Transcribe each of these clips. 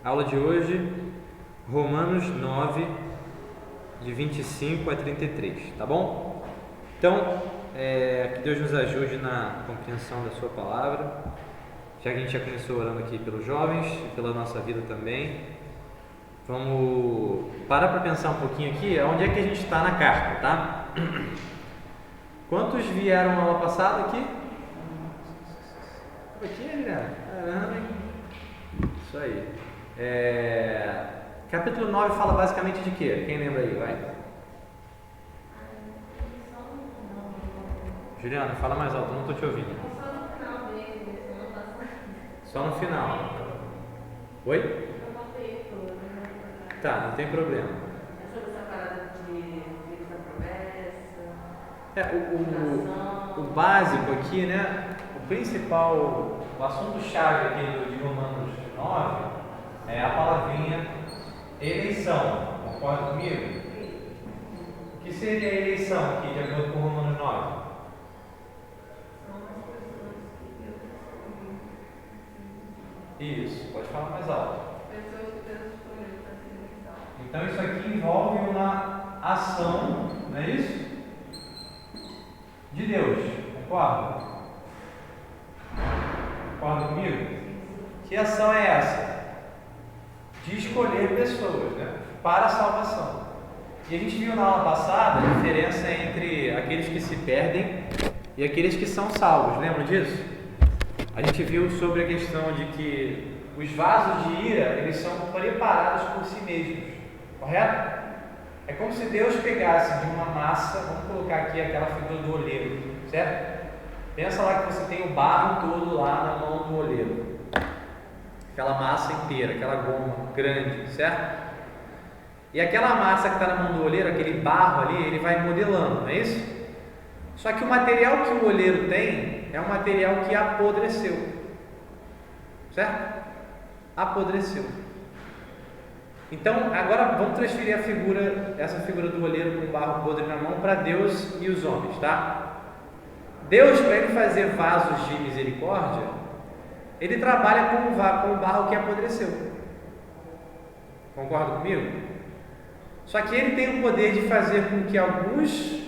Aula de hoje, Romanos 9, de 25 a 33, tá bom? Então, que Deus nos ajude na compreensão da sua palavra, já que a gente já começou orando aqui pelos jovens e pela nossa vida também. Vamos parar para pensar um pouquinho aqui, onde é que a gente está na carta, tá? Quantos vieram na aula passada aqui? Aqui, né? Caramba, hein? Isso aí. Capítulo 9 fala basicamente de quê? Quem lembra aí? Vai. Juliana, fala mais alto, não estou te ouvindo. Só no final. Oi? Tá, não tem problema. Sobre essa parada de promessa, O básico aqui, né? O principal, o assunto-chave aqui de Romanos 9 é a palavrinha eleição. Concorda comigo? O que seria a eleição aqui, de acordo com Romanos 9? Isso, pode falar mais alto. Então isso aqui envolve uma ação, não é isso? De Deus, concorda? Concorda comigo? Que ação é essa? De escolher pessoas, né? Para a salvação. E a gente viu na aula passada a diferença entre aqueles que se perdem e aqueles que são salvos, lembra disso? A gente viu sobre a questão de que os vasos de ira, eles são preparados por si mesmos, correto? É como se Deus pegasse de uma massa, vamos colocar aqui aquela figura do oleiro, certo? Pensa lá que você tem o barro todo lá na mão do oleiro, aquela massa inteira, aquela goma grande, certo? E aquela massa que está na mão do oleiro, aquele barro ali, ele vai modelando, não é isso? Só que o material que o oleiro tem é um material que apodreceu, certo? Apodreceu. Então, agora vamos transferir essa figura do oleiro com o barro podre na mão para Deus e os homens, tá? Deus, para ele fazer vasos de misericórdia, ele trabalha com o barro que apodreceu. Concorda comigo? Só que ele tem o poder de fazer com que alguns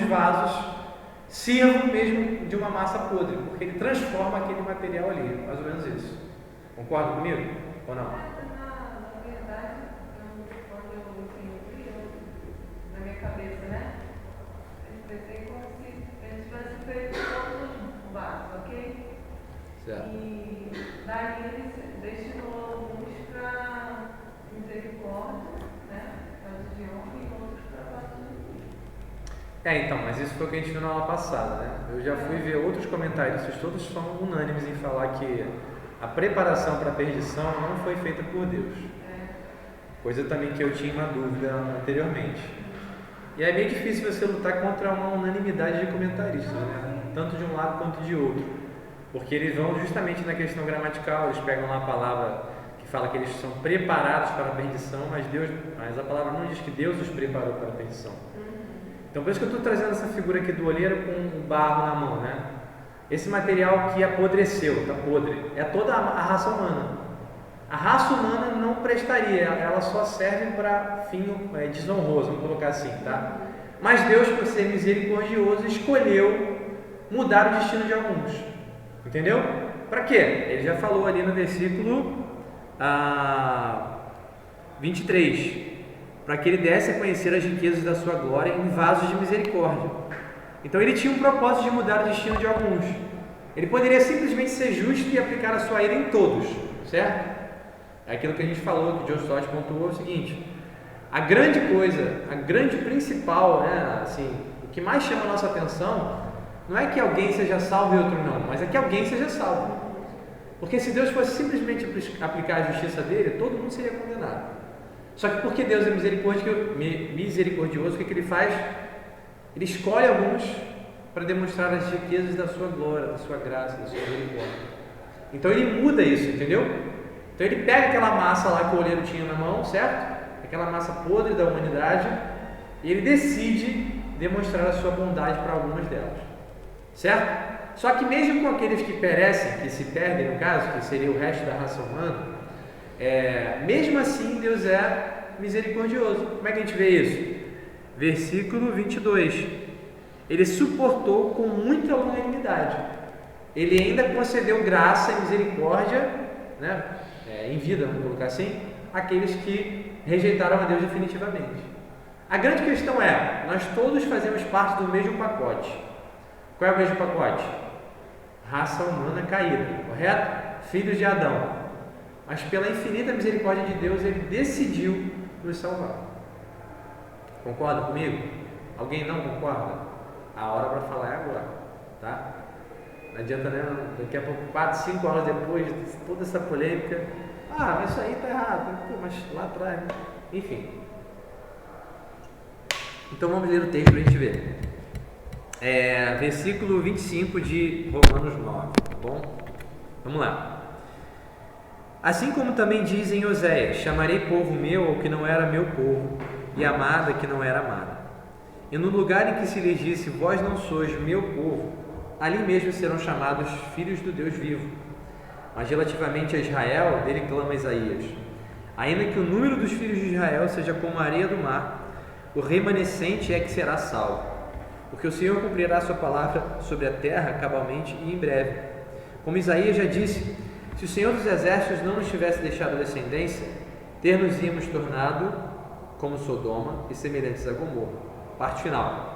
vasos sirvam mesmo de uma massa podre, porque ele transforma aquele material ali, mais ou menos isso. Concorda comigo ou não? na verdade, quando eu entendi, na minha cabeça, né? Eu pensei como se eles tivessem feito todos os vasos, ok? Certo. E daí eles destinou alguns para misericórdia, né? Vasos de honra e outros para vasos de vinho. Então, mas isso foi o que a gente viu na aula passada, né? Eu já fui ver outros comentaristas, todos são unânimes em falar que a preparação para a perdição não foi feita por Deus. Coisa também que eu tinha uma dúvida anteriormente. E é meio difícil você lutar contra uma unanimidade de comentaristas, né? Tanto de um lado quanto de outro. Porque eles vão justamente na questão gramatical, eles pegam lá a palavra que fala que eles são preparados para a perdição, mas a palavra não diz que Deus os preparou para a perdição. Então por isso que eu estou trazendo essa figura aqui do olheiro com o barro na mão, né? Esse material que apodreceu, está podre, é toda a raça humana. A raça humana não prestaria, ela só serve para fim desonroso, vamos colocar assim, tá? Mas Deus, por ser misericordioso, escolheu mudar o destino de alguns. Entendeu? Para quê? Ele já falou ali no versículo 23. Para que ele desse a conhecer as riquezas da sua glória em vasos de misericórdia. Então ele tinha um propósito de mudar o destino de alguns. Ele poderia simplesmente ser justo e aplicar a sua ira em todos, certo? É aquilo que a gente falou, que o John Stott pontuou, é o seguinte: a grande coisa, a grande principal, né, assim, o que mais chama a nossa atenção não é que alguém seja salvo e outro não, mas é que alguém seja salvo. Porque se Deus fosse simplesmente aplicar a justiça dele, todo mundo seria condenado. Só que porque Deus é misericordioso, o que ele faz? Ele escolhe alguns para demonstrar as riquezas da sua glória, da sua graça, da sua misericórdia. Então ele muda isso, entendeu? Então ele pega aquela massa lá que o oleiro tinha na mão, certo? Aquela massa podre da humanidade, e ele decide demonstrar a sua bondade para algumas delas, certo? Só que mesmo com aqueles que perecem, que se perdem no caso, que seria o resto da raça humana, Mesmo assim, Deus é misericordioso. Como é que a gente vê isso? Versículo 22. Ele suportou com muita longanimidade. Ele ainda concedeu graça e misericórdia, né, em vida, vamos colocar assim, àqueles que rejeitaram a Deus definitivamente. A grande questão é, nós todos fazemos parte do mesmo pacote. Qual é o mesmo pacote? Raça humana caída, correto? Filhos de Adão. Mas pela infinita misericórdia de Deus, Ele decidiu nos salvar. Concorda comigo? Alguém não concorda? A hora para falar é agora, tá? Não adianta, né? Daqui a pouco, 4, 5 horas depois de toda essa polêmica, mas isso aí tá errado. Pô, mas lá atrás, né? Enfim. Então vamos ler o texto para a gente ver. Versículo 25 de Romanos 9, tá bom? Vamos lá. Assim como também diz em Oséias: chamarei povo meu ao que não era meu povo, e amada que não era amada. E no lugar em que se lhes disse: vós não sois meu povo, ali mesmo serão chamados filhos do Deus vivo. Mas relativamente a Israel, dele clama Isaías: ainda que o número dos filhos de Israel seja como a areia do mar, o remanescente é que será salvo, porque o Senhor cumprirá a sua palavra sobre a terra cabalmente e em breve. Como Isaías já disse: se o Senhor dos exércitos não nos tivesse deixado descendência, ter-nos-íamos tornado como Sodoma e semelhantes a Gomorra. Parte final.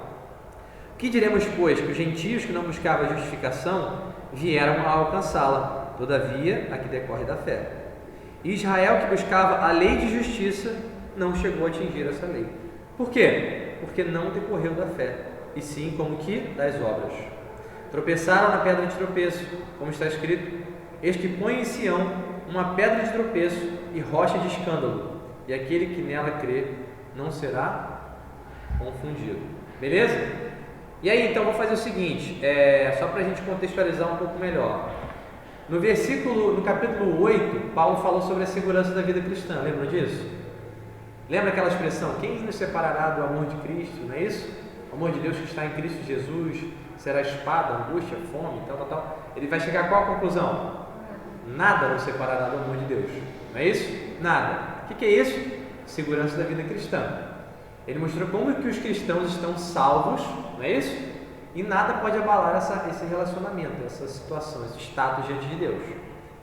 O que diremos, pois? Que os gentios que não buscavam a justificação vieram a alcançá-la, todavia a que decorre da fé. E Israel, que buscava a lei de justiça, não chegou a atingir essa lei. Por quê? Porque não decorreu da fé, e sim como que das obras. Tropeçaram na pedra de tropeço, como está escrito: eis que põe em Sião uma pedra de tropeço e rocha de escândalo, e aquele que nela crê não será confundido. Beleza? E aí, então, vou fazer o seguinte, só para a gente contextualizar um pouco melhor. No capítulo 8, Paulo falou sobre a segurança da vida cristã, lembra disso? Lembra aquela expressão: quem nos separará do amor de Cristo, não é isso? O amor de Deus que está em Cristo Jesus será espada, angústia, fome, tal. Ele vai chegar a qual conclusão? Nada nos separará do amor de Deus, não é isso? Nada. O que é isso? Segurança da vida cristã. Ele mostrou como que os cristãos estão salvos, não é isso? E nada pode abalar esse relacionamento, essa situação, esse status diante de Deus.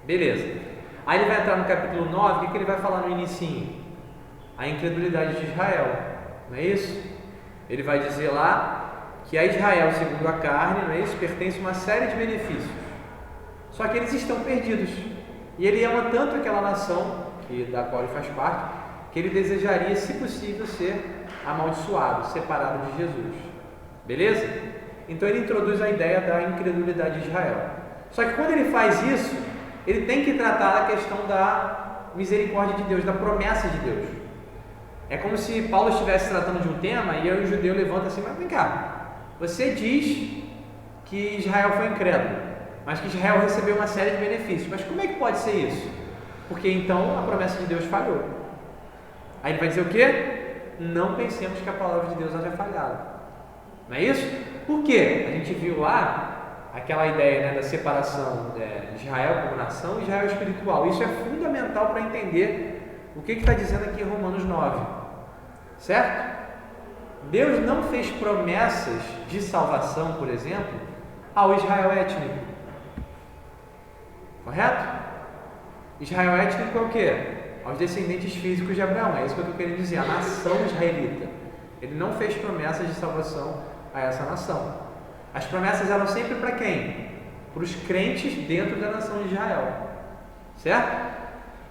Beleza. Aí ele vai entrar no capítulo 9, o que ele vai falar no inicinho? A incredulidade de Israel, não é isso? Ele vai dizer lá que a Israel, segundo a carne, não é isso? Pertence uma série de benefícios. Só que eles estão perdidos. E ele ama tanto aquela nação, da qual ele faz parte, que ele desejaria, se possível, ser amaldiçoado, separado de Jesus. Beleza? Então ele introduz a ideia da incredulidade de Israel. Só que quando ele faz isso, ele tem que tratar a questão da misericórdia de Deus, da promessa de Deus. É como se Paulo estivesse tratando de um tema e aí o judeu levanta assim: mas vem cá, você diz que Israel foi incrédulo, mas que Israel recebeu uma série de benefícios, mas como é que pode ser isso? Porque então a promessa de Deus falhou. Aí ele vai dizer o quê? Não pensemos que a palavra de Deus haja falhado. Não é isso? Por quê? A gente viu lá aquela ideia, né, da separação de Israel como nação e Israel espiritual. Isso é fundamental para entender o que está dizendo aqui em Romanos 9. Certo? Deus não fez promessas de salvação, por exemplo, ao Israel étnico. Correto? Israel étnico é o quê? Aos descendentes físicos de Abraão. É isso que eu estou querendo dizer, a nação israelita. Ele não fez promessas de salvação a essa nação. As promessas eram sempre para quem? Para os crentes dentro da nação de Israel. Certo?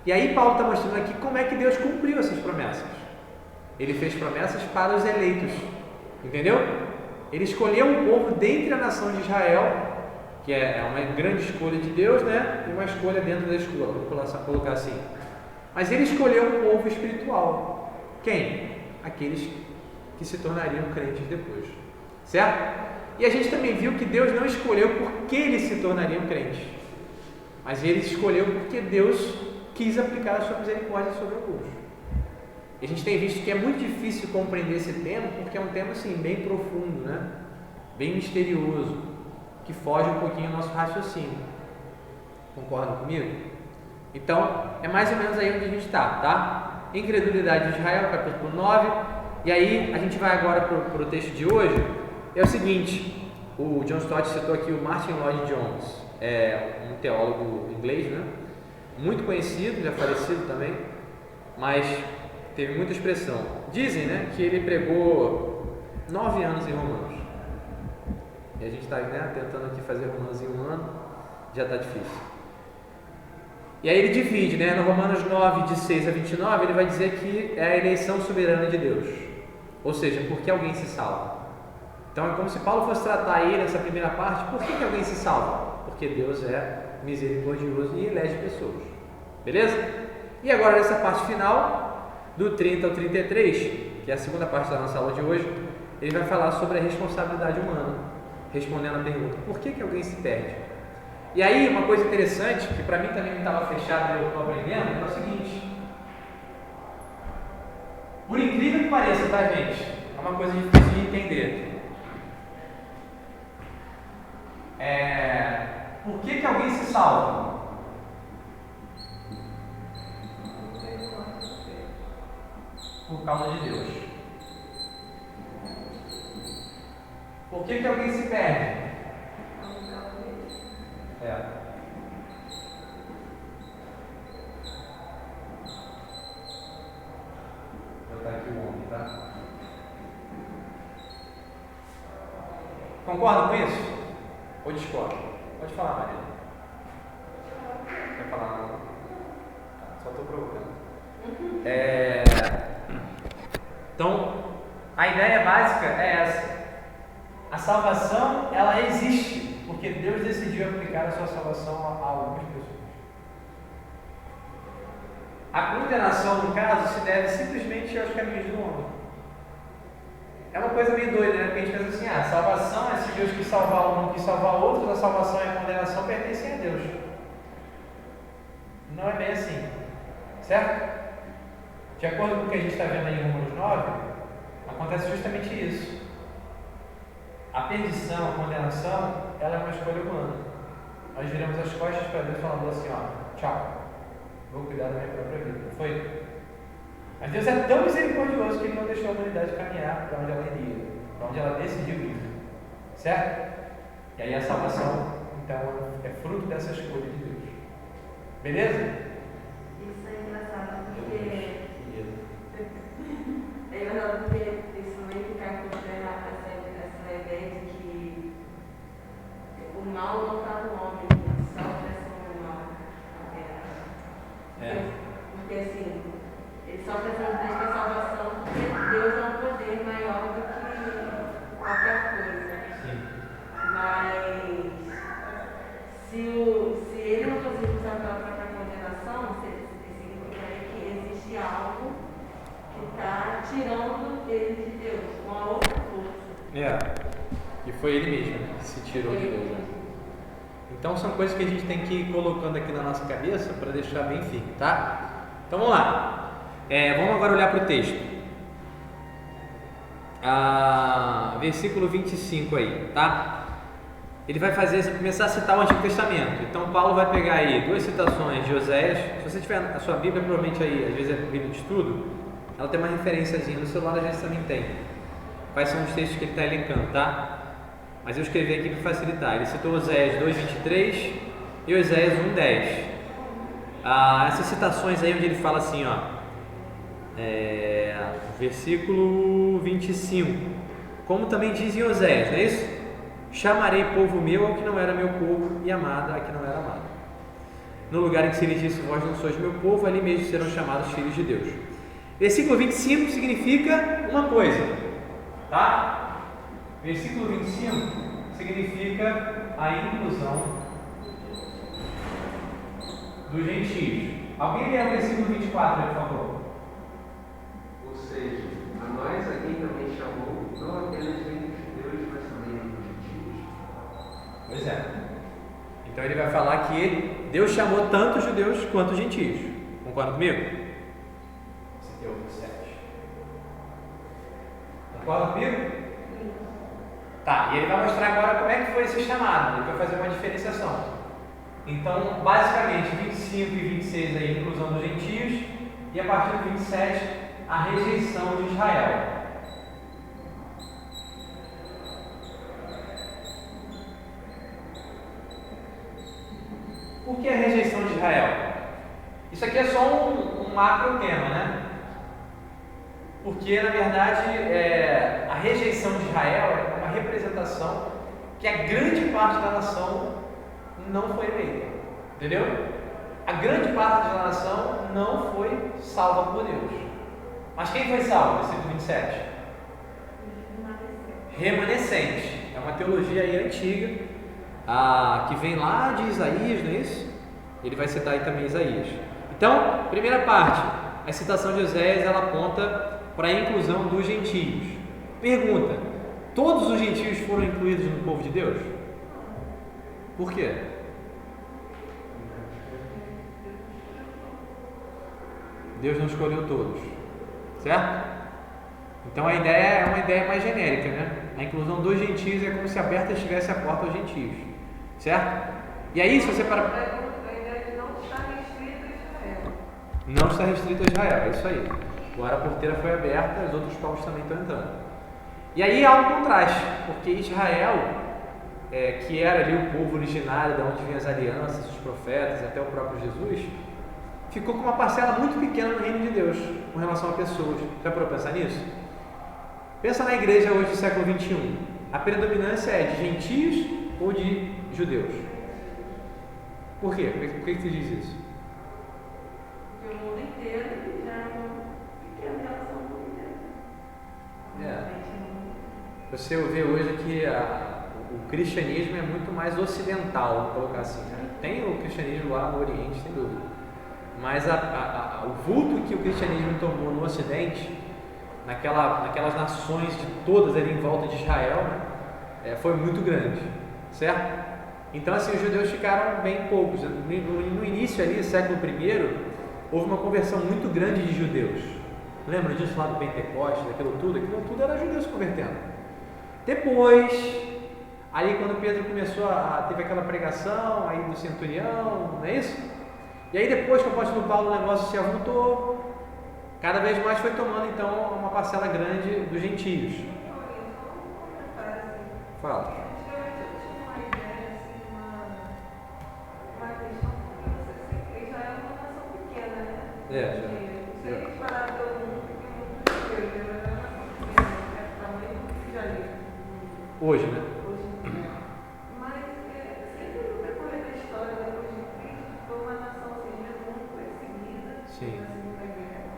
E aí Paulo está mostrando aqui como é que Deus cumpriu essas promessas. Ele fez promessas para os eleitos. Entendeu? Ele escolheu um povo dentre a nação de Israel, que é uma grande escolha de Deus, né? E uma escolha dentro da escola, vou colocar assim. Mas ele escolheu um povo espiritual. Quem? Aqueles que se tornariam crentes depois. Certo? E a gente também viu que Deus não escolheu porque eles se tornariam crentes, mas ele escolheu porque Deus quis aplicar a sua misericórdia sobre alguns. E a gente tem visto que é muito difícil compreender esse tema, porque é um tema assim, bem profundo, né? Bem misterioso, que foge um pouquinho do nosso raciocínio. Concordam comigo? Então, é mais ou menos aí onde a gente está, tá? Incredulidade de Israel, capítulo 9. E aí, a gente vai agora para o texto de hoje. É o seguinte, o John Stott citou aqui o Martin Lloyd Jones, um teólogo inglês, né? Muito conhecido, já falecido também, mas teve muita expressão. Dizem, né, que ele pregou 9 anos em Romanos. E a gente está, né, tentando aqui fazer Romanos em 1 ano, já está difícil. E aí ele divide, né, no Romanos 9, de 6 a 29, ele vai dizer que é a eleição soberana de Deus. Ou seja, por que alguém se salva? Então é como se Paulo fosse tratar ele nessa primeira parte, por que alguém se salva? Porque Deus é misericordioso e elege pessoas. Beleza? E agora nessa parte final, do 30 ao 33, que é a segunda parte da nossa aula de hoje, ele vai falar sobre a responsabilidade humana, respondendo a pergunta, por que alguém se perde? E aí uma coisa interessante, que para mim também não estava fechado e eu estou aprendendo, é o seguinte, por incrível que pareça, tá, gente? É uma coisa difícil de entender. Por que alguém se salva? Por causa de Deus. Por que alguém se perde? Vou botar aqui o homem, tá? Concorda com isso? Ou discorda? Pode falar, Maria. Quer falar não? Só estou provocando. Então, a ideia básica é essa. A salvação, ela existe, porque Deus decidiu aplicar a sua salvação a algumas pessoas. A condenação, no caso, se deve simplesmente aos caminhos do homem. É uma coisa meio doida, né? Porque a gente pensa assim, a salvação é se Deus quis salvar um, não quis salvar outro, a salvação e a condenação pertencem a Deus. Não é bem assim, certo? De acordo com o que a gente está vendo aí em Romanos 9, acontece justamente isso. A perdição, a condenação, ela é uma escolha humana. Nós viramos as costas para Deus falando assim, tchau, vou cuidar da minha própria vida. Não foi? Mas Deus é tão misericordioso que Ele não deixou a humanidade caminhar para onde ela iria, para onde ela decidiu ir. Certo? E aí a salvação, então, é fruto dessa escolha de Deus. Beleza? Isso é engraçado porque isso meio que cai contra essa ideia de que o mal não está no homem, só a pressão do mal na terra. Porque assim, ele sofre essa ideia de salvação porque Deus é um poder maior do que qualquer coisa. Sim. Mas se ele não fosse usar pela própria condenação, significaria que existe algo que está tirando ele de Deus, uma outra força. E foi ele mesmo que se tirou de Deus. Né? Então são coisas que a gente tem que ir colocando aqui na nossa cabeça para deixar bem firme, tá? Então vamos lá. Vamos agora olhar para o texto. Versículo 25 aí, tá? Ele vai começar a citar o Antigo Testamento. Então Paulo vai pegar aí 2 citações de Oséias. Se você tiver a sua Bíblia, provavelmente aí, às vezes é Bíblia de estudo, ela tem uma referenciazinha, no celular às vezes também tem. Quais são os textos que ele está elencando, tá? Mas eu escrevi aqui para facilitar. Ele citou Oséias 2:23 e Oséias 1:10. Essas citações aí onde ele fala assim, versículo 25, como também diz em Oséias, não é isso? Chamarei povo meu ao que não era meu povo e amado a que não era amado. No lugar em que se lhe disse, vós não sois meu povo, ali mesmo serão chamados filhos de Deus. Versículo 25 significa uma coisa, tá? Versículo 25 significa a inclusão dos gentios. Alguém lê o versículo 24, por favor? Ou seja, a nós a quem também chamou, não apenas dentre os judeus, mas também dentre os gentios. Pois é. Então ele vai falar que Deus chamou tanto os judeus quanto os gentios. Concorda comigo? Esse aqui é o 7. Concorda comigo? Tá, e ele vai mostrar agora como é que foi esse chamado. Ele vai fazer uma diferenciação. Então, basicamente, 25 e 26 aí, inclusão dos gentios, e a partir do 27, a rejeição de Israel. Por que a rejeição de Israel? Isso aqui é só um macro tema, né? Porque, na verdade, a rejeição de Israel é uma representação que a grande parte da nação não foi eleita. Entendeu? A grande parte da nação não foi salva por Deus. Mas quem foi salvo? Versículo 27. Remanescente. É uma teologia aí antiga, que vem lá de Isaías, não é isso? Ele vai citar aí também Isaías. Então, primeira parte, a citação de Oséias, ela aponta para a inclusão dos gentios. Pergunta: todos os gentios foram incluídos no povo de Deus? Por quê? Deus não escolheu todos, certo? Então a ideia é uma ideia mais genérica, né? A inclusão dos gentios é como se aberta estivesse a porta aos gentios, certo? E aí, se você para... Não está restrito a Israel, é isso aí. Agora a porteira foi aberta, os outros povos também estão entrando. E aí há um contraste, porque Israel, que era ali o povo originário, de onde vinham as alianças, os profetas, até o próprio Jesus, ficou com uma parcela muito pequena no reino de Deus, com relação a pessoas. Já parou para pensar nisso? Pensa na igreja hoje do século XXI. A predominância é de gentios ou de judeus? Por quê? Por que você diz isso? Porque o mundo inteiro já é uma pequena relação com o inteiro. Você vê hoje que o cristianismo é muito mais ocidental, vamos colocar assim, né? Tem o cristianismo lá no Oriente, sem dúvida. Mas o vulto que o cristianismo tomou no Ocidente, naquelas nações de todas ali em volta de Israel, né, foi muito grande, certo? Então, assim, os judeus ficaram bem poucos. No início ali, século I, houve uma conversão muito grande de judeus. Lembra disso lá do Pentecostes, aquilo tudo era judeus se convertendo. Depois, aí quando Pedro começou teve aquela pregação aí do centurião, não é isso? E aí depois que o apóstolo Paulo, o negócio se avultou, cada vez mais foi tomando então uma parcela grande dos gentios. Fala. Hoje, né? Mas sempre no decorrer da história, depois de Cristo, foi uma nação muito perseguida na Segunda Guerra.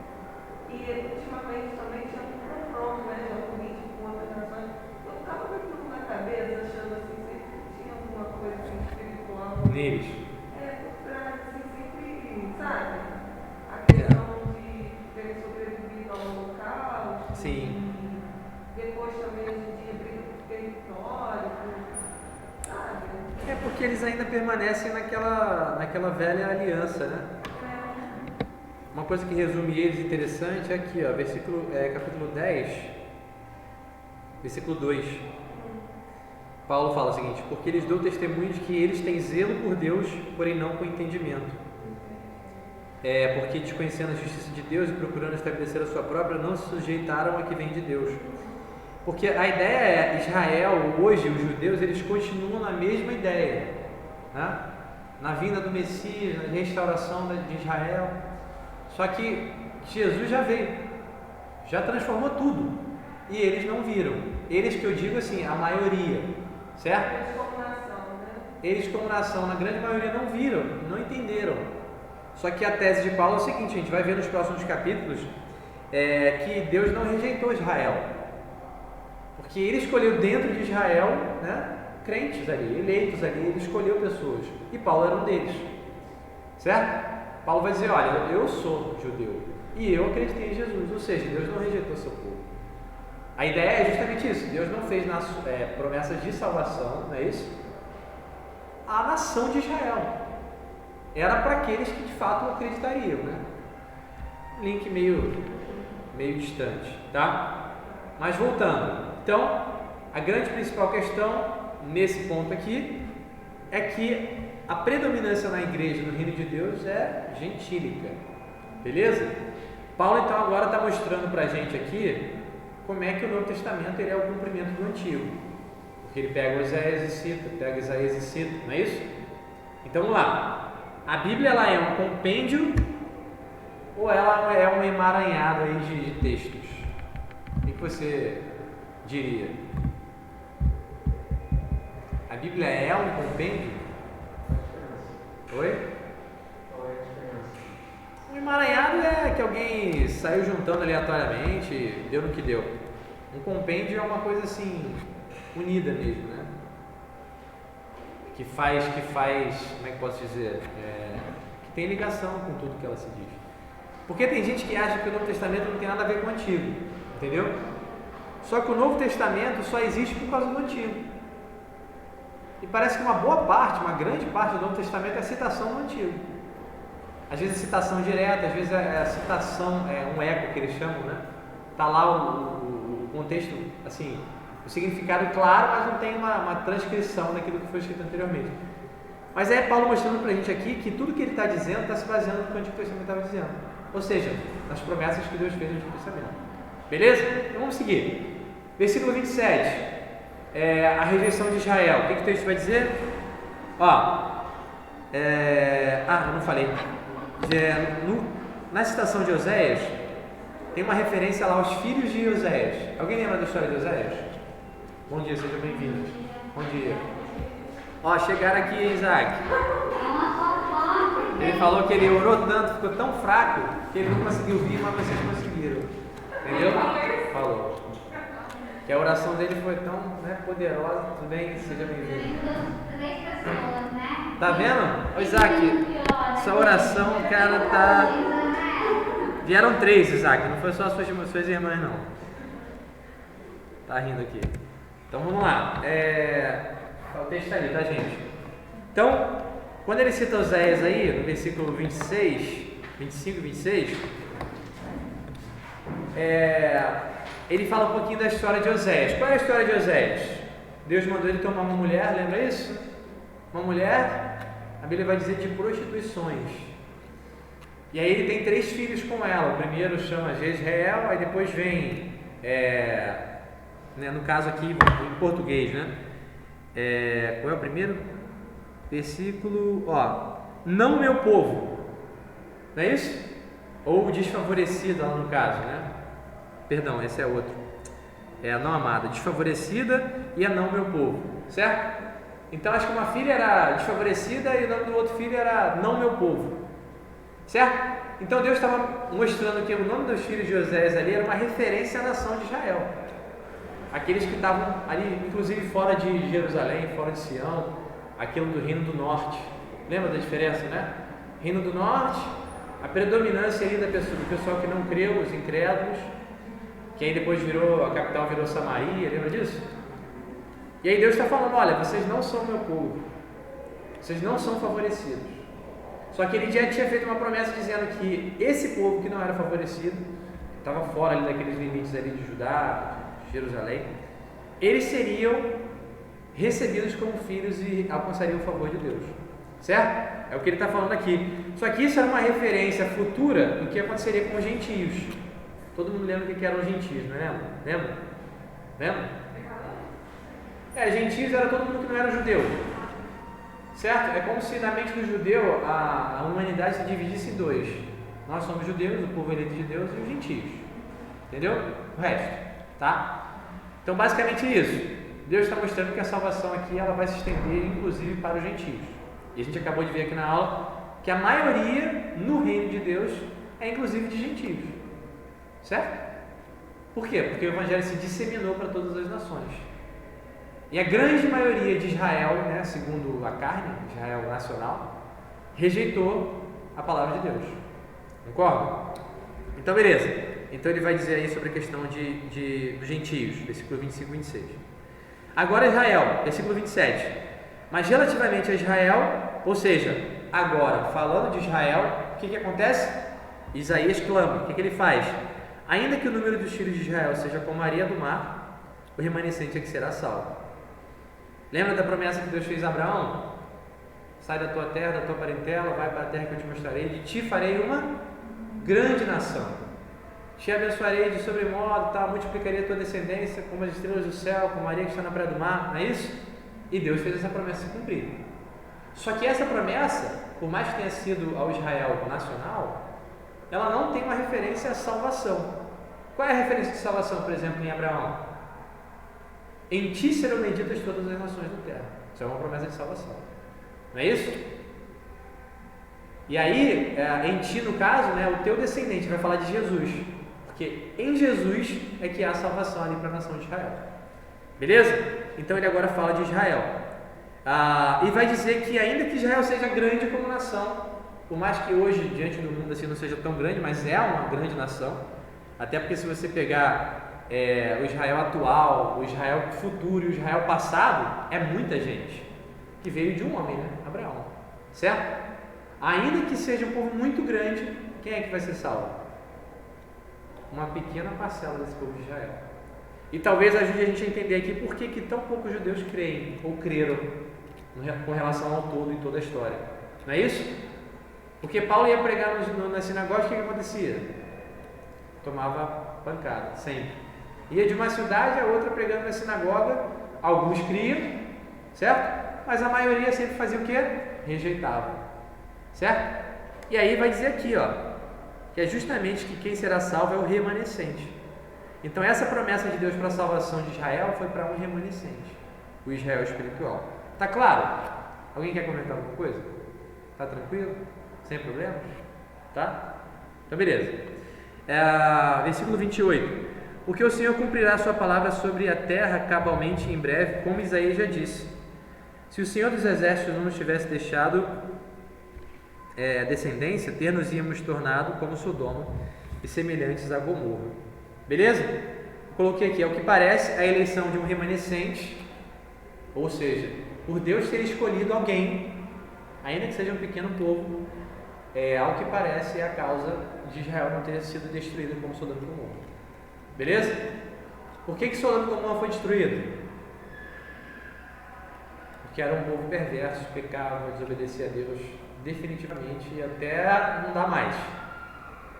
E ultimamente também tinha um confronto, né, geopolítico com outras nações. Eu ficava com aquilo na cabeça, achando assim, sempre tinha alguma coisa assim, espiritual. Neles. Por trás, assim, sempre, sabe? A questão de terem sobrevivido ao local. Sim. Depois também hoje em dia briga por território, sabe? É porque eles ainda permanecem naquela velha aliança, né? Uma coisa que resume eles interessante é aqui, ó, capítulo 10, versículo 2. Paulo fala o seguinte: porque eles dão testemunho de que eles têm zelo por Deus, porém não com entendimento. Porque desconhecendo a justiça de Deus e procurando estabelecer a sua própria, não se sujeitaram a que vem de Deus. Porque a ideia é, Israel, hoje, os judeus, eles continuam na mesma ideia, né? Na vinda do Messias, na restauração de Israel. Só que Jesus já veio, já transformou tudo, e eles não viram. Eles, que eu digo assim, a maioria, certo? Eles como nação, né? Eles como nação, na grande maioria, não viram, não entenderam. Só que a tese de Paulo é o seguinte: a gente vai ver nos próximos capítulos, que Deus não rejeitou Israel, porque ele escolheu dentro de Israel, né, crentes ali, eleitos ali, ele escolheu pessoas, e Paulo era um deles, certo? Paulo vai dizer: olha, eu sou judeu e eu acreditei em Jesus, ou seja, Deus não rejeitou seu povo. A ideia é justamente isso: Deus não fez promessas de salvação, não é isso? A nação de Israel era para aqueles que de fato acreditariam, né? Link meio distante, tá? Mas voltando, então, a grande principal questão nesse ponto aqui é que a predominância na igreja, no reino de Deus, é gentílica. Beleza? Paulo então agora está mostrando para a gente aqui como é que o Novo Testamento ele é o cumprimento do Antigo. Porque ele pega Oséias e cita, pega Isaías e cita, não é isso? Então vamos lá. A Bíblia ela é um compêndio ou ela é um emaranhado aí de textos? O que você diria? A Bíblia é um compêndio? Oi? Qual é a diferença? Um emaranhado é que alguém saiu juntando aleatoriamente, deu no que deu. Um compêndio é uma coisa assim, unida mesmo, né? Que faz, como é que posso dizer? Que tem ligação com tudo que ela se diz. Porque tem gente que acha que o Novo Testamento não tem nada a ver com o Antigo, entendeu? Só que o Novo Testamento só existe por causa do Antigo. E parece que uma boa parte, uma grande parte do Novo Testamento é citação do Antigo. Às vezes é citação direta, às vezes é a citação, é um eco que eles chamam, né? Está lá o contexto, assim, o significado claro, mas não tem uma transcrição daquilo que foi escrito anteriormente. Mas é Paulo mostrando para a gente aqui que tudo que ele está dizendo está se baseando no que o Antigo Testamento estava dizendo. Ou seja, nas promessas que Deus fez no Antigo Testamento. Beleza? Então vamos seguir. Versículo 27. A rejeição de Israel. O que o texto vai dizer? Eu não falei. Na citação de Oséias, tem uma referência lá aos filhos de Oséias. Alguém lembra da história de Oséias? Bom dia, sejam bem-vindos. Bom dia. Chegaram aqui, Isaac. Ele falou que ele orou tanto, ficou tão fraco, que ele não conseguiu vir, mas vocês conseguiram. Entendeu? Falou. Que a oração dele foi tão poderosa. Tudo bem? Seja bem-vindo. Tá vendo? Ô Isaac, sua oração, cara, tá... Vieram 3, Isaac, não foi só as suas irmãs, não. Tá rindo aqui. Então vamos lá. O texto está ali, tá, gente? Então, quando ele cita Oséias aí, no versículo 25 e 26, ele fala um pouquinho da história de Oséias. Qual é a história de Oséias? Deus mandou ele tomar uma mulher, lembra isso? Uma mulher, a Bíblia vai dizer, de prostituições. E aí ele tem 3 filhos com ela. O primeiro chama Jezreel, aí depois vem, no caso aqui em português, né? Qual é o primeiro? Versículo, não meu povo. Não é isso? Ou desfavorecido lá no caso, né? Perdão, esse é outro. É a não amada, desfavorecida e a não meu povo, certo? Então acho que uma filha era desfavorecida e o nome do outro filho era não meu povo, certo? Então Deus estava mostrando que o nome dos filhos de Oséias ali era uma referência à nação de Israel. Aqueles que estavam ali, inclusive fora de Jerusalém, fora de Sião, aquilo do Reino do Norte. Lembra da diferença, né? Reino do Norte, a predominância ali do pessoal que não creu, os incrédulos, que aí depois a capital virou Samaria, lembra disso? E aí Deus está falando, olha, vocês não são meu povo, vocês não são favorecidos. Só que ele já tinha feito uma promessa dizendo que esse povo que não era favorecido, estava fora ali daqueles limites ali de Judá, de Jerusalém, eles seriam recebidos como filhos e alcançariam o favor de Deus, certo? É o que ele está falando aqui. Só que isso era uma referência futura do que aconteceria com os gentios. Todo mundo lembra o que eram os gentios, não lembra? Lembra? Gentios era todo mundo que não era judeu, certo? É como se na mente do judeu a humanidade se dividisse em 2. Nós somos judeus, o povo eleito de Deus, e os gentios, entendeu? O resto, tá? Então basicamente isso. Deus está mostrando que a salvação aqui ela vai se estender inclusive para os gentios. E a gente acabou de ver aqui na aula que a maioria no reino de Deus é inclusive de gentios, certo? Por quê? Porque o evangelho se disseminou para todas as nações. E a grande maioria de Israel, segundo a carne, Israel nacional, rejeitou a palavra de Deus. Concorda? Então, beleza. Então, ele vai dizer aí sobre a questão dos gentios, versículo 25 e 26. Agora, Israel, versículo 27. Mas relativamente a Israel, ou seja, agora, falando de Israel, o que acontece? Isaías clama. O que ele faz? Ainda que o número dos filhos de Israel seja como a areia do mar, o remanescente é que será salvo. Lembra da promessa que Deus fez a Abraão? sai da tua terra, da tua parentela, vai para a terra que eu te mostrarei, de ti farei uma grande nação. Te abençoarei de sobremodo, tal, multiplicarei a tua descendência como as estrelas do céu, como a areia que está na praia do mar, não é isso? E Deus fez essa promessa se cumprir. Só que essa promessa, por mais que tenha sido ao Israel nacional, ela não tem uma referência à salvação. Qual é a referência de salvação, por exemplo, em Abraão? Em ti serão benditas todas as nações da terra. Isso é uma promessa de salvação. Não é isso? E aí, em ti, no caso, né, o teu descendente vai falar de Jesus. Porque em Jesus é que há salvação ali para a nação de Israel. Beleza? Então ele agora fala de Israel. E vai dizer que ainda que Israel seja grande como nação, por mais que hoje, diante do mundo assim, não seja tão grande, mas é uma grande nação. Até porque se você pegar o Israel atual, o Israel futuro e o Israel passado, é muita gente que veio de um homem, né? Abraão. Certo? Ainda que seja um povo muito grande, quem é que vai ser salvo? Uma pequena parcela desse povo de Israel. E talvez ajude a gente a entender aqui por que tão poucos judeus creem ou creram com relação ao todo e toda a história. Não é isso? Porque Paulo ia pregar nas sinagogas, o que acontecia? Tomava pancada, sempre. Ia de uma cidade a outra pregando na sinagoga, alguns criam, certo? Mas a maioria sempre fazia o quê? Rejeitava, certo? E aí vai dizer aqui, ó, que é justamente que quem será salvo é o remanescente. Então essa promessa de Deus para a salvação de Israel foi para um remanescente, o Israel espiritual. Tá claro? Alguém quer comentar alguma coisa? Tá tranquilo? Sem problemas? Tá? Então beleza. Versículo 28. Porque o Senhor cumprirá a sua palavra sobre a terra cabalmente em breve, como Isaías já disse. Se o Senhor dos Exércitos não nos tivesse deixado descendência, ter-nos-íamos tornado como Sodoma e semelhantes a Gomorra. Beleza? Coloquei aqui, ao que parece, a eleição de um remanescente, ou seja, por Deus ter escolhido alguém, ainda que seja um pequeno povo, ao que parece é a causa de Israel não ter sido destruída como Sodoma e Gomorra. Beleza? Por que Sodoma e Gomorra foi destruído? Porque era um povo perverso, pecava, desobedecia a Deus definitivamente e até não dá mais.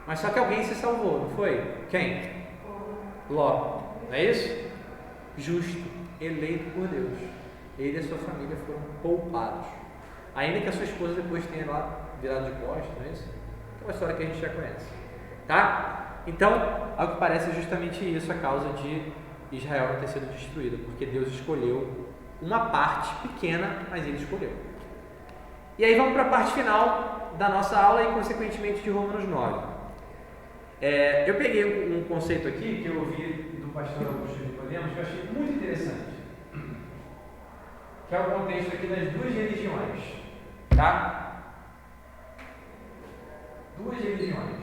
Mas só que alguém se salvou, não foi? Quem? Ló, não é isso? Justo, eleito por Deus. Ele e a sua família foram poupados. Ainda que a sua esposa depois tenha lá virado de costas, não é isso? É uma história que a gente já conhece. Tá? Então, ao que parece é justamente isso a causa de Israel não ter sido destruída, porque Deus escolheu uma parte pequena, mas ele escolheu. E aí vamos para a parte final da nossa aula e consequentemente de Romanos 9. Eu peguei um conceito aqui que eu ouvi do pastor Augusto Nicodemos que eu achei muito interessante, que é o contexto aqui das duas religiões, tá? Duas religiões.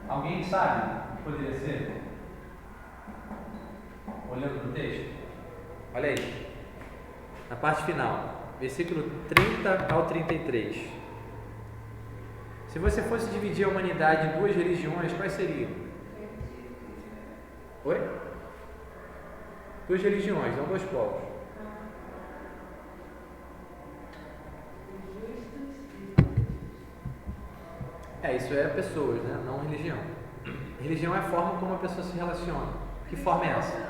Alguém sabe o que poderia ser? Olhando no texto? Olha aí. Na parte final, versículo 30 ao 33. Se você fosse dividir a humanidade em duas religiões, quais seriam? Oi? Duas religiões, não dois povos. Isso é pessoas, né? Não religião. Religião é a forma como a pessoa se relaciona. Que forma é essa?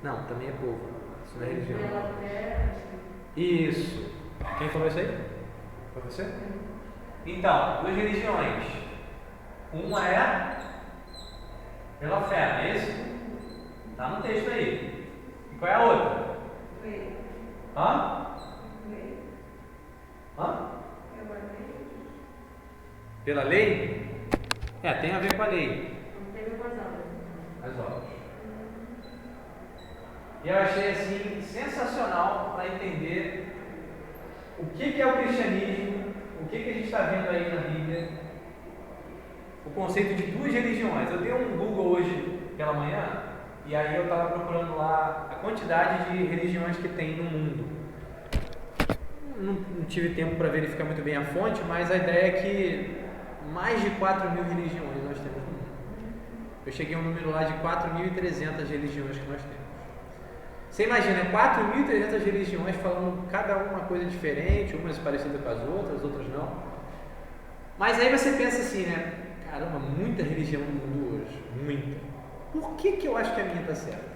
Não, também é povo. Isso não é religião. Isso. Quem falou isso aí? Foi você? Então, duas religiões. Uma é pela fé, não é isso? Está no texto aí. E qual é a outra? Lei. Hã? Lei. Hã? Pela lei. Pela lei? Tem a ver com a lei. Não teve mais obras. As obras. E eu achei assim sensacional para entender o que é o cristianismo, o que a gente está vendo aí na Bíblia, o conceito de duas religiões. Eu dei um Google hoje pela manhã e aí eu estava procurando lá a quantidade de religiões que tem no mundo. Não tive tempo para verificar muito bem a fonte, mas a ideia é que mais de 4.000 religiões nós temos no mundo. Eu cheguei a um número lá de 4.300 religiões que nós temos. Você imagina, 4.300 religiões falando cada uma coisa diferente, umas parecidas com as outras não. Mas aí você pensa assim, né? Caramba, muita religião no mundo hoje, muita. Por que eu acho que a minha está certa?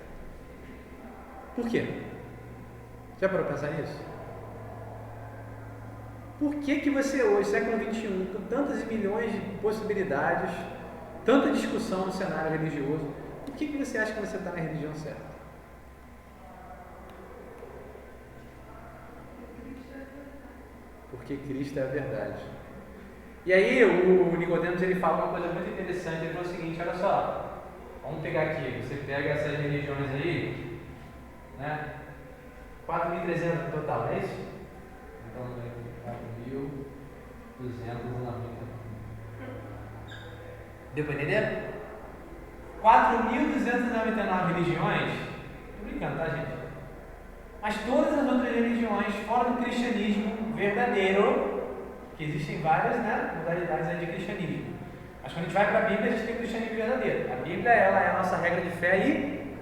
Por quê? Já parou para pensar nisso? Por que você hoje, século XXI, com tantas milhões de possibilidades, tanta discussão no cenário religioso, por que você acha que você está na religião certa? Porque Cristo é a verdade. E aí o Nicodemos ele fala uma coisa muito interessante, ele fala o seguinte, olha só, vamos pegar aqui, você pega essas religiões aí, né? 4.300 no total, não é isso? Então, 4.290. Deu para entender? 4.299 religiões, tô brincando, tá, gente? Mas todas as outras religiões, fora do cristianismo verdadeiro, que existem várias, né, modalidades aí de cristianismo. Mas quando a gente vai para a Bíblia, a gente tem o cristianismo verdadeiro. A Bíblia ela é a nossa regra de fé e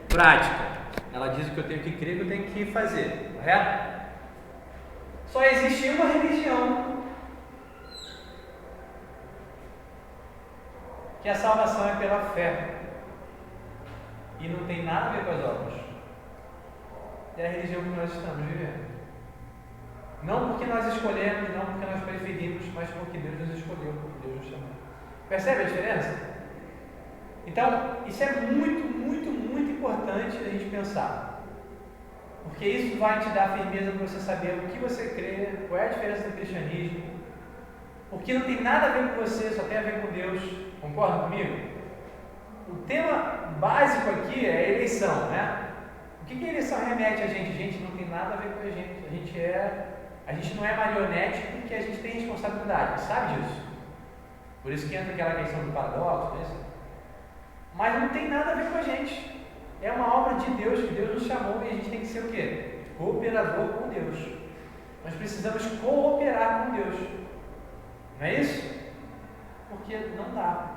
prática. Ela diz o que eu tenho que crer, o que eu tenho que fazer, correto? Só existe uma religião, que a salvação é pela fé. E não tem nada a ver com as obras. É a religião que nós estamos vivendo. Não porque nós escolhemos, não porque nós preferimos, mas porque Deus nos escolheu, porque Deus nos chamou. Percebe a diferença? Então, isso é muito, muito, muito importante a gente pensar. Porque isso vai te dar firmeza para você saber o que você crê, qual é a diferença do cristianismo. Porque não tem nada a ver com você, só tem a ver com Deus. Concorda comigo? O tema básico aqui é a eleição, né? O que a eleição remete a gente? Gente, não tem nada a ver com a gente. A gente não é marionete porque a gente tem responsabilidade, sabe disso? Por isso que entra aquela questão do paradoxo, né? Mas não tem nada a ver com a gente. É uma obra de Deus, que Deus nos chamou e a gente tem que ser o quê? Cooperador com Deus. Nós precisamos cooperar com Deus. Não é isso? Porque não dá.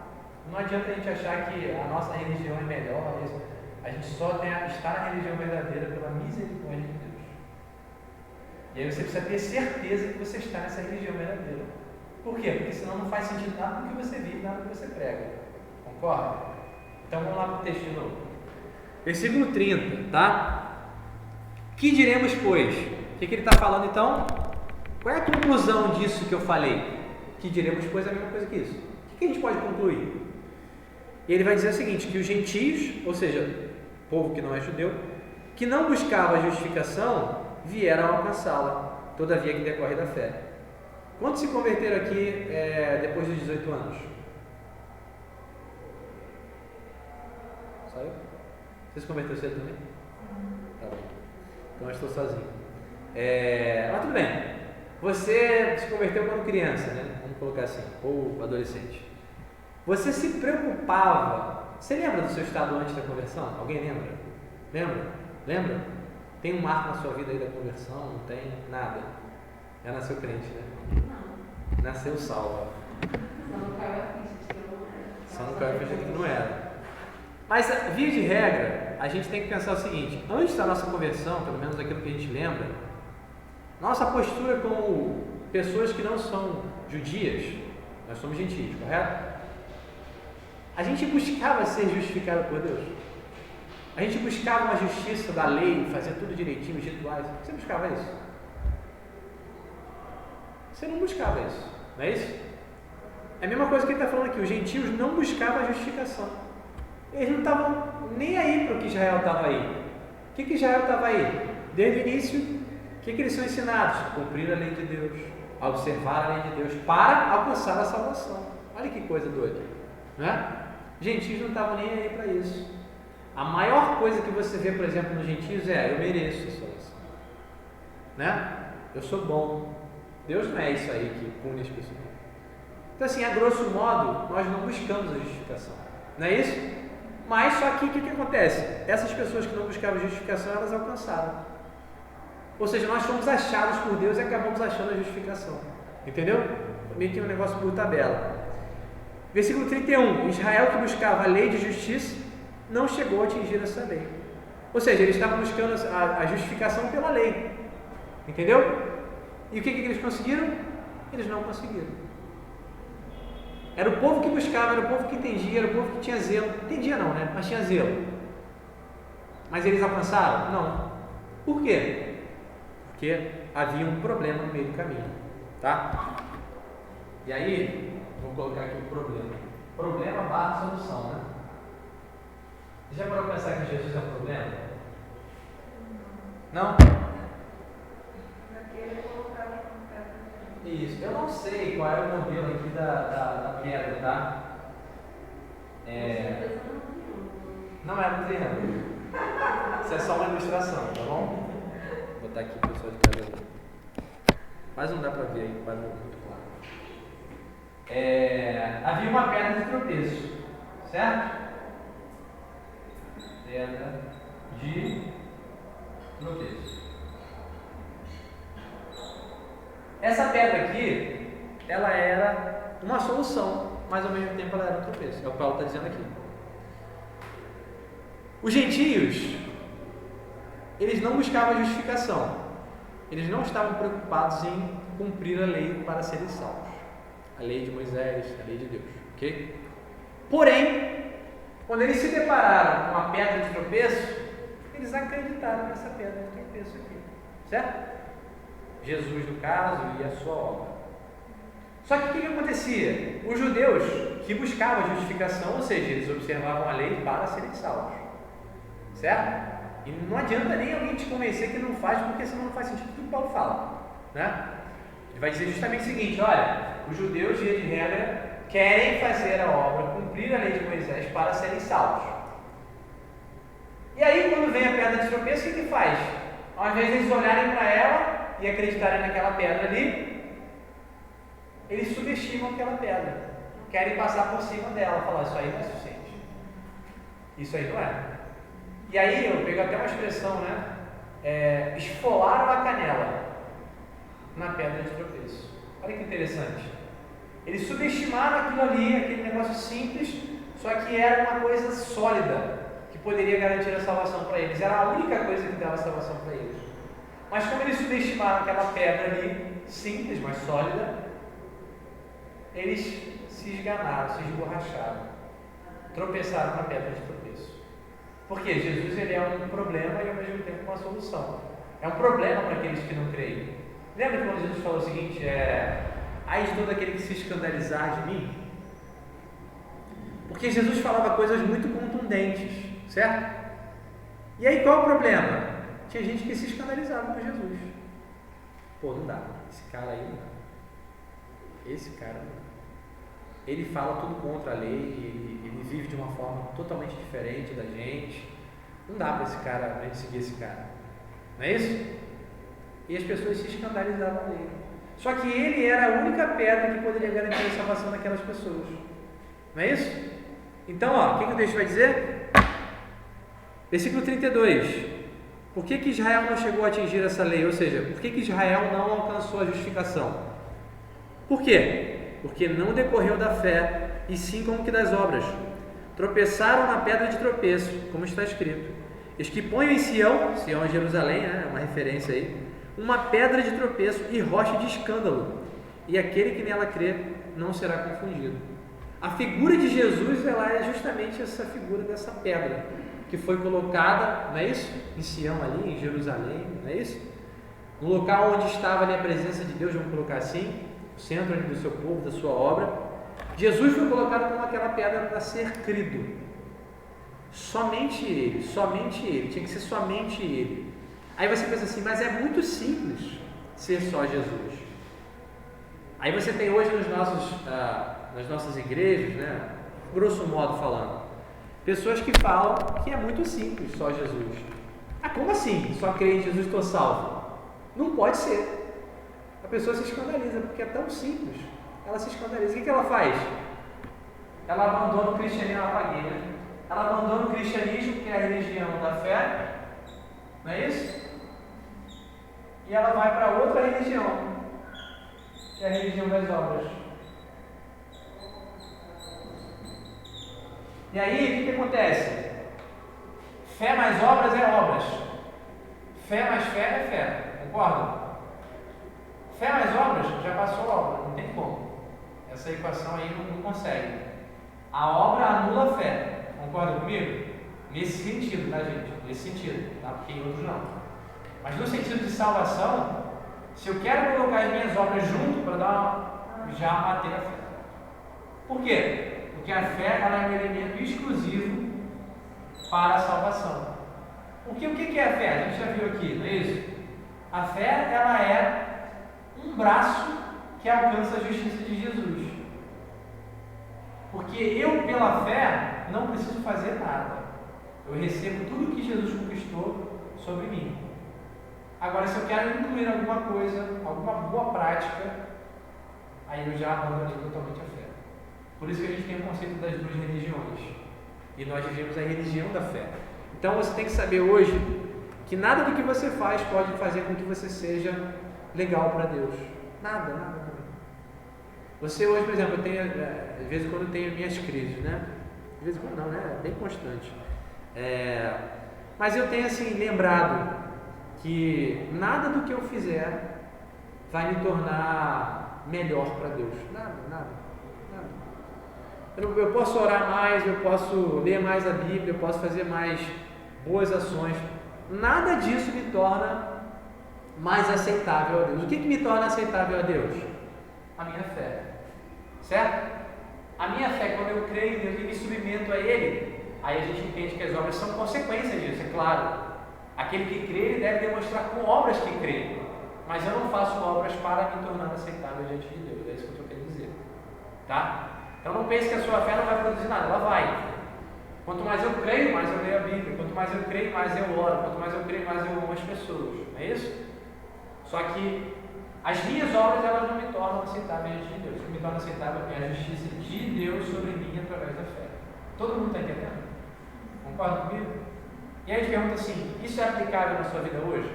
Não adianta a gente achar que a nossa religião é melhor. A gente só está na religião verdadeira pela misericórdia de Deus. E aí você precisa ter certeza que você está nessa religião verdadeira. Por quê? Porque senão não faz sentido nada do que você vive, nada do que você prega. Concorda? Então vamos lá para o texto de novo. Versículo 30, tá? Que diremos, pois? O que ele está falando então? Qual é a conclusão disso que eu falei? Que diremos, pois, é a mesma coisa que isso. O que a gente pode concluir? E ele vai dizer o seguinte, que os gentios, ou seja, povo que não é judeu, que não buscava a justificação, vieram alcançá-la, todavia que decorre da fé. Quantos se converteram aqui depois dos 18 anos? Só eu? Você se converteu cedo também? Tá bom. Então eu estou sozinho. Mas tudo bem. Você se converteu quando criança, né? Vamos colocar assim, ou adolescente. Você se preocupava. Você lembra do seu estado antes da conversão? Alguém lembra? Lembra? Tem um marco na sua vida aí da conversão? Não tem? Nada. Já nasceu crente, né? Não. Nasceu salva. Só não caiu a ficha que não era. Mas, via de regra, a gente tem que pensar o seguinte: antes da nossa conversão, pelo menos aquilo que a gente lembra, nossa postura como pessoas que não são judias, nós somos gentios, correto? A gente buscava ser justificado por Deus. A gente buscava uma justiça da lei, fazer tudo direitinho, os rituais. Você buscava isso? Você não buscava isso, não é isso? É a mesma coisa que ele está falando aqui. Os gentios não buscavam a justificação. Eles não estavam nem aí para o que Israel estava aí. O que Israel estava aí? Desde o início, o que eles são ensinados? Cumprir a lei de Deus, a observar a lei de Deus para alcançar a salvação. Olha que coisa doida, né? Gentios não estavam nem aí para isso. A maior coisa que você vê, por exemplo, nos gentios é: eu mereço a salvação, né? Eu sou bom. Deus não é isso aí que pune as pessoas. Então, assim, a grosso modo, nós não buscamos a justificação, não é isso? Mas só que o que acontece? Essas pessoas que não buscavam justificação, elas alcançaram. Ou seja, nós fomos achados por Deus e acabamos achando a justificação. Entendeu? Meio que um negócio por tabela. Versículo 31. Israel, que buscava a lei de justiça, não chegou a atingir essa lei. Ou seja, eles estavam buscando a justificação pela lei. Entendeu? E o que eles conseguiram? Eles não conseguiram. Era o povo que buscava, era o povo que entendia, era o povo que tinha zelo. Entendia não, né? Mas tinha zelo. Mas eles alcançaram? Não. Por quê? Porque havia um problema no meio do caminho. Tá? E aí, vou colocar aqui o problema. Problema barra solução, né? Você já parou para pensar que Jesus é um problema? Não? Isso. Eu não sei qual é o modelo aqui da pedra, tá? Não é um triângulo. Isso é só uma ilustração, tá bom? Vou botar aqui o pessoal de cabelo. Mas não dá para ver aí, quase muito claro. Havia uma pedra de tropeço, certo? Pedra de tropeço. Essa pedra aqui, ela era uma solução, mas ao mesmo tempo ela era um tropeço. É o que Paulo está dizendo aqui. Os gentios, eles não buscavam justificação. Eles não estavam preocupados em cumprir a lei para serem salvos. A lei de Moisés, a lei de Deus. Ok? Porém, quando eles se depararam com a pedra de tropeço, eles acreditaram nessa pedra de tropeço aqui. Certo? Jesus, no caso, e a sua obra. Só que o que acontecia? Os judeus que buscavam justificação, ou seja, eles observavam a lei para serem salvos. Certo? E não adianta nem alguém te convencer que não faz, porque senão não faz sentido tudo que Paulo fala. Né? Ele vai dizer justamente o seguinte: olha, os judeus, via de regra, querem fazer a obra, cumprir a lei de Moisés para serem salvos. E aí, quando vem a pedra de tropeço, o que faz? Ao invés de eles olharem para ela e acreditarem naquela pedra ali, eles subestimam aquela pedra, querem passar por cima dela, falar: isso aí não é suficiente, isso aí não é. E aí eu pego até uma expressão, né? Esfolaram a canela na pedra de tropeço. Olha que interessante. Eles subestimaram aquilo ali, aquele negócio simples, só que era uma coisa sólida que poderia garantir a salvação para eles. Era a única coisa que dava salvação para eles. Mas como eles subestimaram aquela pedra ali, simples, mas sólida, eles se esganaram, se esborracharam, tropeçaram na pedra de tropeço. Porque Jesus, ele é um problema e ao mesmo tempo uma solução. É um problema para aqueles que não creem. Lembra quando Jesus falou o seguinte: ai de todo aquele que se escandalizar de mim? Porque Jesus falava coisas muito contundentes, certo? E aí qual é o problema? Tinha gente que se escandalizava com Jesus. Pô, não dá, esse cara aí não dá. Esse cara não dá. Ele fala tudo contra a lei, ele vive de uma forma totalmente diferente da gente. Não dá para esse cara, a gente seguir esse cara. Não é isso? E as pessoas se escandalizavam dele. Só que ele era a única pedra que poderia garantir a salvação daquelas pessoas. Não é isso? Então, o que o texto vai dizer? Versículo 32. Por que Israel não chegou a atingir essa lei? Ou seja, por que Israel não alcançou a justificação? Por quê? Porque não decorreu da fé, e sim como que das obras. Tropeçaram na pedra de tropeço, como está escrito: os que põem em Sião é Jerusalém, né? É uma referência aí, uma pedra de tropeço e rocha de escândalo, e aquele que nela crê não será confundido. A figura de Jesus, ela é justamente essa figura dessa pedra, que foi colocada, não é isso? Em Sião ali, em Jerusalém, não é isso? No local onde estava ali a presença de Deus, vamos colocar assim, o centro ali do seu povo, da sua obra. Jesus foi colocado como aquela pedra para ser crido. Somente ele, tinha que ser somente ele. Aí você pensa assim: mas é muito simples ser só Jesus. Aí você tem hoje nas nossas igrejas, né, grosso modo falando, pessoas que falam que é muito simples só Jesus. Como assim? Só creio em Jesus, estou salvo? Não pode ser. A pessoa se escandaliza, porque é tão simples. Ela se escandaliza. O que ela faz? Ela abandona o cristianismo, ela apaguei, né? Ela abandona o cristianismo, que é a religião da fé, não é isso? E ela vai para outra religião, que é a religião das obras. E aí, o que acontece? Fé mais obras é obras. Fé mais fé é fé. Concorda? Fé mais obras já passou a obra, não tem como. Essa equação aí não consegue. A obra anula a fé. Concorda comigo? Nesse sentido, tá, gente? Nesse sentido, tá? Porque em outros não. Mas no sentido de salvação, se eu quero colocar as minhas obras junto para já matei a fé. Por quê? Porque a fé ela é um elemento exclusivo para a salvação. Porque o que é a fé? A gente já viu aqui, não é isso? A fé ela é um braço que alcança a justiça de Jesus. Porque eu, pela fé, não preciso fazer nada. Eu recebo tudo que Jesus conquistou sobre mim. Agora, se eu quero incluir alguma coisa, alguma boa prática, aí eu já abandonei totalmente a fé. Por isso que a gente tem o conceito das duas religiões. E nós vivemos a religião da fé. Então você tem que saber hoje que nada do que você faz pode fazer com que você seja legal para Deus. Nada. Você hoje, por exemplo, eu tenho, às vezes quando eu tenho minhas crises, né? Às vezes quando não, né? É bem constante. Mas eu tenho assim, lembrado que nada do que eu fizer vai me tornar melhor para Deus. Nada. Eu posso orar mais, eu posso ler mais a Bíblia, eu posso fazer mais boas ações. Nada disso me torna mais aceitável a Deus. O que me torna aceitável a Deus? A minha fé. Certo? A minha fé, quando eu creio em Deus e me submeto a Ele, aí a gente entende que as obras são consequência disso, é claro. Aquele que crê, ele deve demonstrar com obras que crê. Mas eu não faço obras para me tornar aceitável diante de Deus. É isso que eu estou querendo dizer. Tá? Então não pense que a sua fé não vai produzir nada, ela vai. Quanto mais eu creio, mais eu leio a Bíblia. Quanto mais eu creio, mais eu oro. Quanto mais eu creio, mais eu amo as pessoas. Não é isso? Só que as minhas obras, elas não me tornam aceitável diante de Deus. O que me torna aceitável é a justiça de Deus sobre mim através da fé. Todo mundo está entendendo? Concorda comigo? E aí a gente pergunta assim, isso é aplicável na sua vida hoje?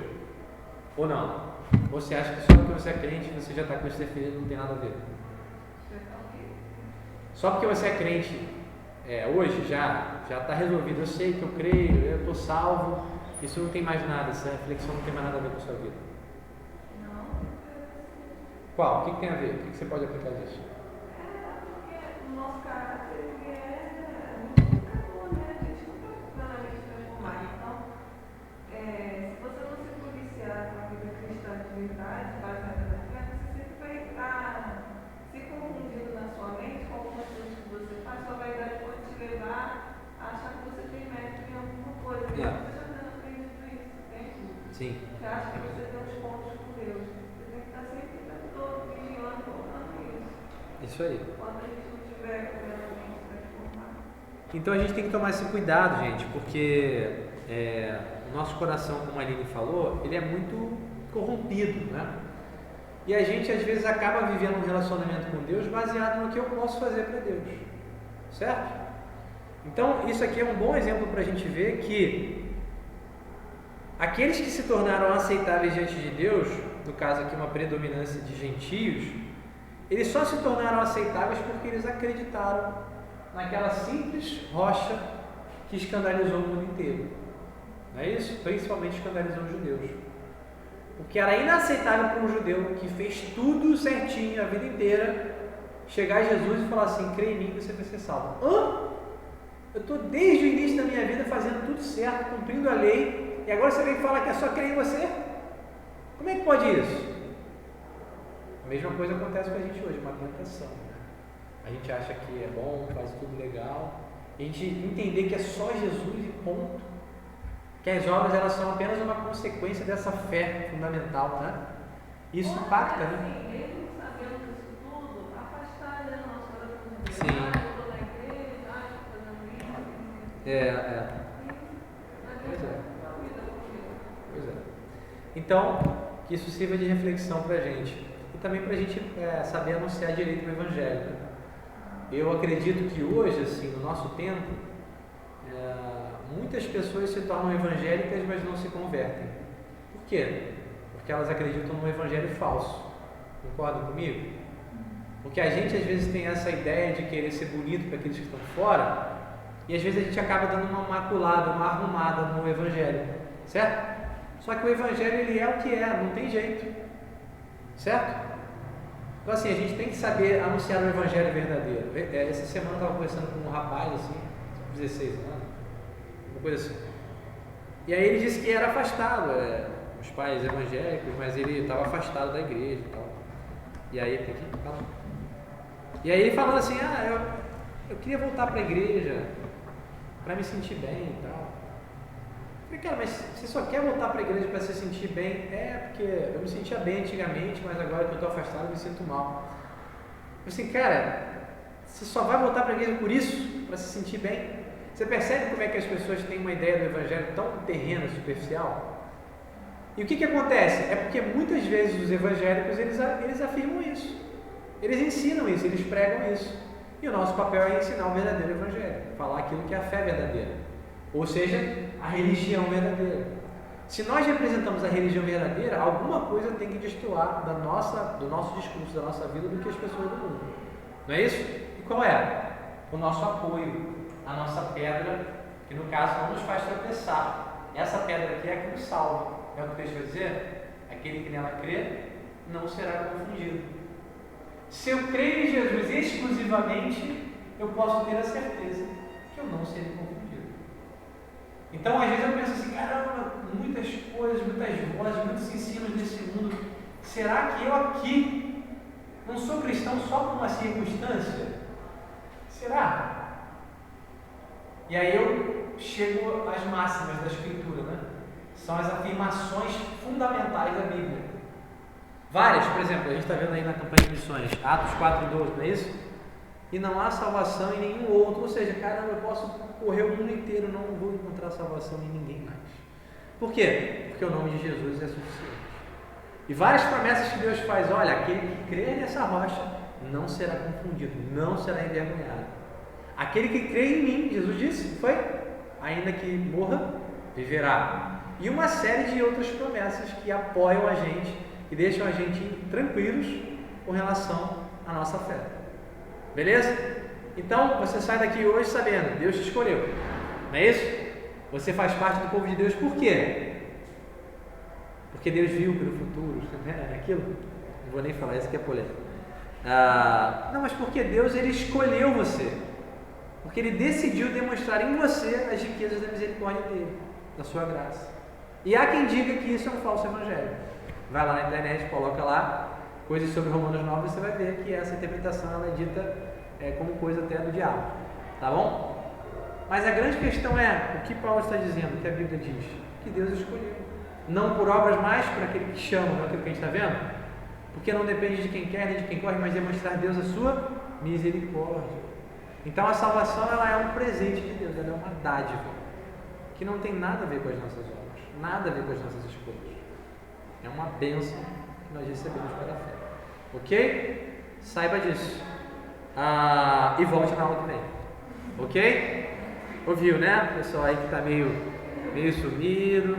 Ou não? Ou você acha que só porque você é crente, você já está com esse definido, não tem nada a ver? Só porque você é crente hoje, já está resolvido. Eu sei que eu creio, eu estou salvo. Isso não tem mais nada, essa reflexão não tem mais nada a ver com a sua vida. Não. Qual? O que tem a ver? O que você pode aplicar disso? Porque o nosso caráter ele é muito pecador, né? A gente não pode plenamente transformar. Então, se você não se policiar com a vida cristã de verdade, baseada na fé, você sempre vai estar se confundindo na sua mente com algumas coisas que você faz. Sua vaidade pode te levar a achar que você tem mérito em alguma coisa. Você já não aprendido isso, entende? Sim. Você acha que você tem uns pontos com Deus. Você tem que estar sempre o tempo todo vigiando e voltando isso. Isso aí. Quando a gente não tiver completamente transformado. Então a gente tem que tomar esse cuidado, gente, porque o nosso coração, como a Aline falou, ele é muito corrompido, né? E a gente às vezes acaba vivendo um relacionamento com Deus baseado no que eu posso fazer para Deus, certo? Então isso aqui é um bom exemplo para a gente ver que aqueles que se tornaram aceitáveis diante de Deus, no caso aqui uma predominância de gentios, eles só se tornaram aceitáveis porque eles acreditaram naquela simples rocha que escandalizou o mundo inteiro. Não é isso? Principalmente escandalizou os judeus. Porque era inaceitável para um judeu que fez tudo certinho a vida inteira, chegar a Jesus e falar assim, crê em mim, você vai ser salvo. Eu estou desde o início da minha vida fazendo tudo certo, cumprindo a lei, e agora você vem falar que é só crer em você? Como é que pode isso? A mesma coisa acontece com a gente hoje, uma tentação. A gente acha que é bom, faz tudo legal, e a gente entender que é só Jesus e ponto. Que as obras elas são apenas uma consequência dessa fé fundamental, né? Isso impacta, né? Mesmo sabendo disso tudo, afastar da nossa oração de Deus. Sim. Eu estou na igreja, estou fazendo isso. Pois é. Então, que isso sirva de reflexão para a gente. E também para a gente saber anunciar direito o Evangelho. Né? Eu acredito que hoje, assim, no nosso tempo, muitas pessoas se tornam evangélicas, mas não se convertem. Por quê? Porque elas acreditam num evangelho falso. Concordam comigo? Porque a gente às vezes tem essa ideia de querer ser bonito para aqueles que estão fora, E às vezes a gente acaba dando uma maculada, uma arrumada no Evangelho, certo? Só que o Evangelho, ele é o que é, não tem jeito, certo? Então assim, a gente tem que saber anunciar o Evangelho verdadeiro. Essa semana eu estava conversando com um rapaz, assim, 16 anos, uma coisa assim. E aí ele disse que era afastado, os pais evangélicos, mas ele estava afastado da igreja e tal. E aí tem que falar. E aí ele falando assim, eu queria voltar para a igreja para me sentir bem e tal. Eu falei, cara, mas você só quer voltar para a igreja para se sentir bem? Porque eu me sentia bem antigamente, mas agora que eu estou afastado eu me sinto mal. Eu falei assim, cara, você só vai voltar para a igreja por isso? Para se sentir bem? Você percebe como é que as pessoas têm uma ideia do Evangelho tão terrena, superficial? E o que acontece? É porque muitas vezes os evangélicos, eles afirmam isso. Eles ensinam isso, eles pregam isso. E o nosso papel é ensinar o verdadeiro Evangelho, falar aquilo que é a fé verdadeira. Ou seja, a religião verdadeira. Se nós representamos a religião verdadeira, alguma coisa tem que destoar do nosso discurso, da nossa vida, do que as pessoas do mundo. Não é isso? E qual é? O nosso apoio, a nossa pedra, que no caso não nos faz tropeçar. Essa pedra aqui é a que nos salva. É o que o texto vai dizer? Aquele que nela crê não será confundido. Se eu creio em Jesus exclusivamente, eu posso ter a certeza que eu não serei confundido. Então, às vezes eu penso assim, caramba, muitas coisas, muitas vozes, muitos ensinos desse mundo. Será que eu aqui não sou cristão só por uma circunstância? Será? E aí eu chego às máximas da Escritura, né? São as afirmações fundamentais da Bíblia. Várias, por exemplo, a gente está vendo aí na campanha de missões, Atos 4:12, não é isso? E não há salvação em nenhum outro, ou seja, caramba, eu posso correr o mundo inteiro, não vou encontrar salvação em ninguém mais. Por quê? Porque o nome de Jesus é suficiente. E várias promessas que Deus faz, olha, aquele que crer nessa rocha não será confundido, não será envergonhado. Aquele que crê em mim, Jesus disse, foi? Ainda que morra, viverá. E uma série de outras promessas que apoiam a gente e deixam a gente tranquilos com relação à nossa fé. Beleza? Então, você sai daqui hoje sabendo, Deus te escolheu. Não é isso? Você faz parte do povo de Deus por quê? Porque Deus viu pelo futuro, né? Aquilo? Não vou nem falar, isso que é polêmico. Não, mas porque Deus, Ele escolheu você. Porque Ele decidiu demonstrar em você as riquezas da misericórdia dEle, da sua graça. E há quem diga que isso é um falso evangelho. Vai lá na internet, coloca lá coisas sobre Romanos 9, você vai ver que essa interpretação ela é dita como coisa até do diabo. Tá bom? Mas a grande questão é, o que Paulo está dizendo, o que a Bíblia diz? Que Deus escolheu. Não por obras mais, por aquele que chama, não é aquilo que a gente está vendo? Porque não depende de quem quer, nem de quem corre, mas demonstrar a Deus a sua misericórdia. Então a salvação ela é um presente de Deus, ela é uma dádiva, que não tem nada a ver com as nossas obras, nada a ver com as nossas escolhas. É uma bênção que nós recebemos pela fé. Ok? Saiba disso. E volte na aula que vem. Ok? Ouviu, né? O pessoal aí que está meio sumido.